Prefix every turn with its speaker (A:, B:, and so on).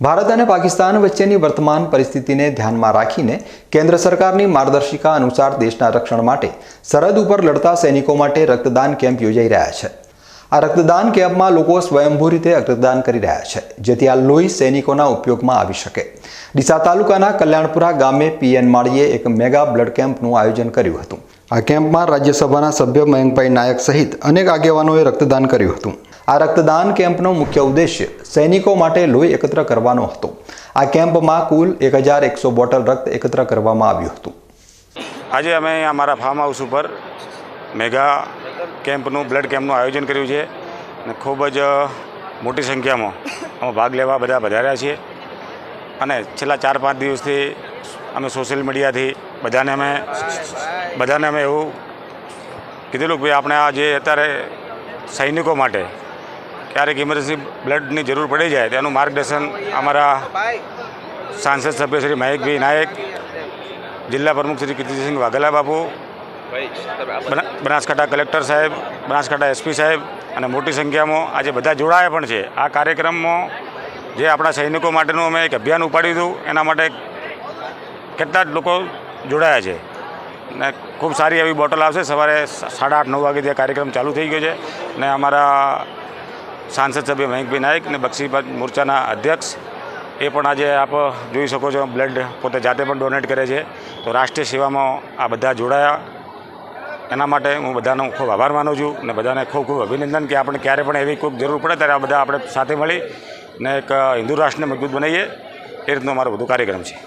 A: ભારત અને પાકિસ્તાન વચ્ચેની વર્તમાન પરિસ્થિતિને ધ્યાનમાં રાખીને કેન્દ્ર સરકારની માર્ગદર્શિકા અનુસાર દેશના રક્ષણ માટે સરહદ ઉપર લડતા સૈનિકો માટે રક્તદાન કેમ્પ યોજાઈ રહ્યા છે। આ રક્તદાન કેમ્પમાં લોકો સ્વયંભૂ રીતે રક્તદાન કરી રહ્યા છે, જેથી આ લોહી સૈનિકોના ઉપયોગમાં આવી શકે। ડીસા તાલુકાના કલ્યાણપુરા ગામે પીએન માળીએ એક મેગા બ્લડ કેમ્પનું આયોજન કર્યું હતું। આ કેમ્પમાં રાજ્યસભાના સભ્ય મયંકભાઈ નાયક સહિત અનેક આગેવાનોએ રક્તદાન કર્યું હતું। આ રક્તદાન કેમ્પનો મુખ્ય ઉદ્દેશ્ય સૈનિકો માટે લોહી એકત્ર કરવાનો હતો। આ કેમ્પમાં કુલ 1100 બોટલ રક્ત એકત્ર કરવામાં આવ્યું હતું।
B: આજે અમે અમારા ફાર્મ હાઉસ ઉપર મેગા કેમ્પનું બ્લડ કેમ્પનું આયોજન કર્યું છે અને ખૂબ જ મોટી સંખ્યામાં અમે ભાગ લેવા બધા વધાર્યા છીએ અને છેલ્લા 4-5 દિવસથી અમે સોશિયલ મીડિયાથી બધાને અમે એવું કીધેલું કે આપણે આ જે અત્યારે સૈનિકો માટે ક્યારેક ઇમરજન્સી બ્લડની જરૂર પડી જાય તેનું માર્ગદર્શન અમારા સાંસદ સભ્ય શ્રી મયંકભાઈ નાયક, જિલ્લા પ્રમુખ શ્રી કીર્તિસિંહ વાઘેલા બાપુ, બનાસકાંઠા કલેક્ટર સાહેબ, બનાસકાંઠા એસપી સાહેબ અને મોટી સંખ્યામાં આજે બધા જોડાયા પણ છે। આ કાર્યક્રમમાં જે આપણા સૈનિકો માટેનું અમે એક અભિયાન ઉપાડ્યું હતું, એના માટે કેટલા જ લોકો જોડાયા છે ને ખૂબ સારી એવી બોટલ આવશે। સવારે 8:30-9 વાગ્યાથી આ કાર્યક્રમ ચાલુ થઈ ગયો છે ને અમારા સાંસદ સભ્ય મયંકભાઈ નાયક અને બક્ષીબાદ મોરચાના અધ્યક્ષ એ પણ આજે આપ જોઈ શકો છો, બ્લડ પોતે જાતે પણ ડોનેટ કરે છે। તો રાષ્ટ્રીય સેવામાં આ બધા જોડાયા, એના માટે હું બધાનો ખૂબ આભાર માનું છું અને બધાને ખૂબ ખૂબ અભિનંદન કે આપણે ક્યારે પણ એવી કોઈ જરૂર પડે ત્યારે આ બધા આપણે સાથે મળી ને એક હિન્દુ રાષ્ટ્રને મજબૂત બનાવીએ, એ રીતનો અમારો બધો કાર્યક્રમ છે।